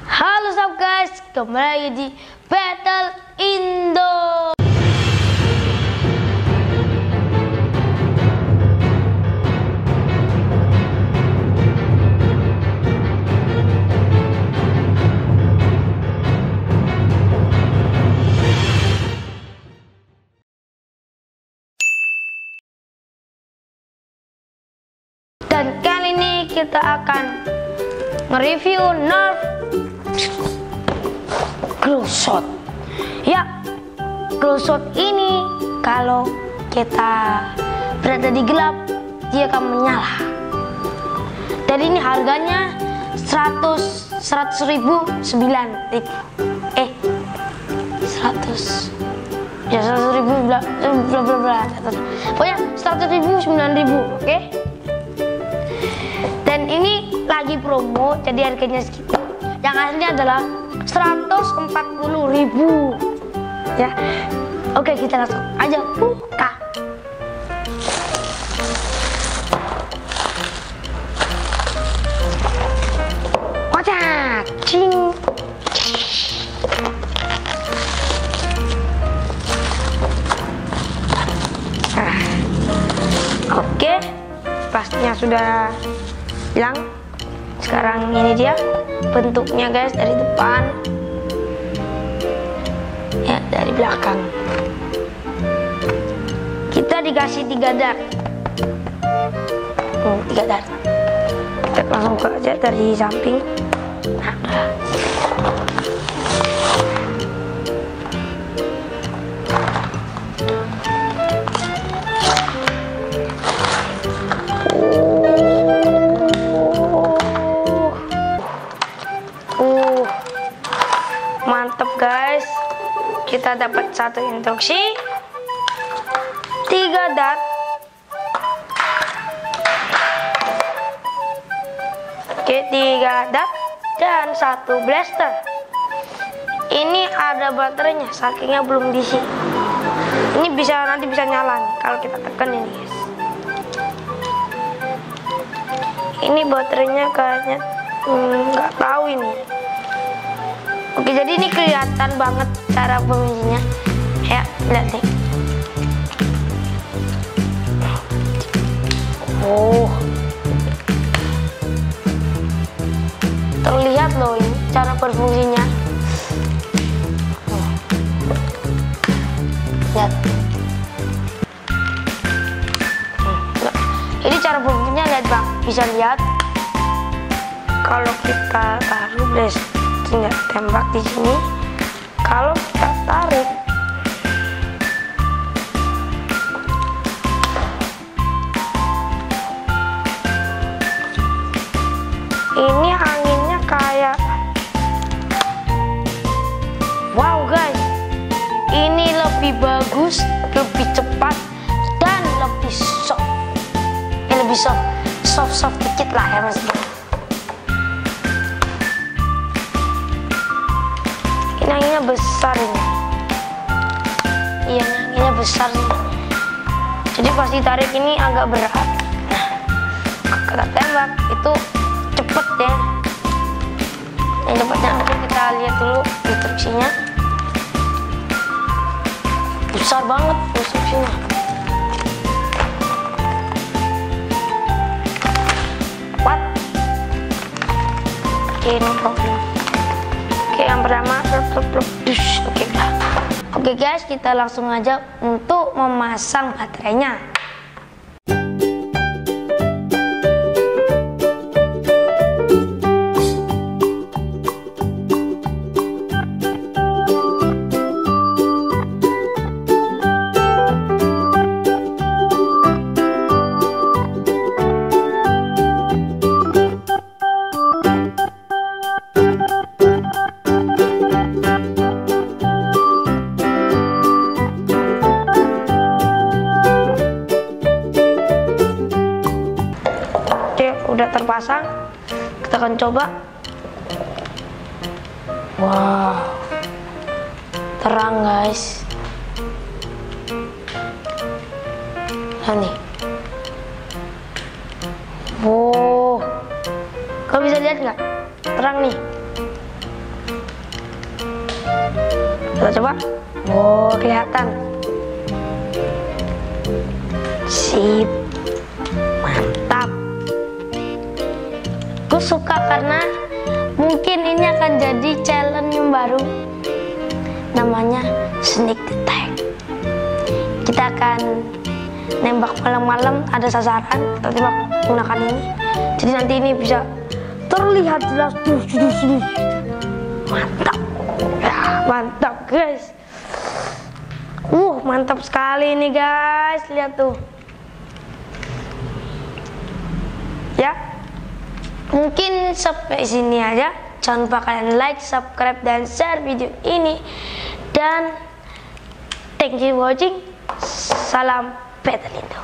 Halo sob guys, kembali lagi di Battle Indo. Dan kali ini kita akan nge-review Nerf Glow Shot. Ya, Glow Shot ini kalau kita berada di gelap dia akan menyala. Dan ini harganya 100.000 pokoknya 100.000 9.000, oke? Dan ini lagi promo, jadi harganya segitu. Yang aslinya adalah 140.000 ya. Oke, kita langsung aja buka. Kocak, cing. Oke, plastiknya sudah hilang. Sekarang ini dia bentuknya guys, dari depan ya, dari belakang. Kita dikasih 3 dart. 3 dart. Kita langsung buka aja dari samping. Nah, mantap guys, kita dapat 1 instruksi, 3 dart, oke, 3 dart dan 1 blaster. Ini ada baterainya, sakingnya belum diisi. Ini nanti bisa nyala nih kalau kita tekan ini guys. Ini baterainya kayaknya nggak tahu ini. Oke, jadi ini kelihatan banget cara pengisinya. Ya, lihat nih. Oh, terlihat loh ini cara berfungsinya. Lihat. Ini cara berfungsinya, lihat bang. Bisa lihat kalau kita taruh tinggal tembak di sini. Kalau kita tarik, ini anginnya kayak wow guys, ini lebih bagus, lebih cepat dan lebih soft. Lebih soft dikit lah ya mas. Anginnya besar ini. Iya, anginnya besar nih. Jadi pas ditarik ini agak berat. Nah, kita tembak itu cepet ya. Yang cepetnya nanti kita lihat dulu instruksinya. Besar banget instruksinya. What? Oke, no problem. Oke, yang pertama Oke guys, kita langsung aja untuk memasang baterainya. Udah terpasang, kita akan coba. Wow, terang guys. Nah nih, wow, kau bisa lihat nggak? Terang nih. Kita coba. Oh, kelihatan. Sip. Mantap. Gue suka karena mungkin ini akan jadi challenge yang baru. Namanya sneak attack. Kita akan nembak malam-malam, ada sasaran, kita tembak menggunakan ini. Jadi nanti ini bisa terlihat jelas. Mantap. Ya, mantap guys. Mantap sekali ini guys. Lihat tuh. Ya. Mungkin sampai sini aja. Jangan lupa kalian like, subscribe, dan share video ini. Dan thank you for watching. Salam Petalindo.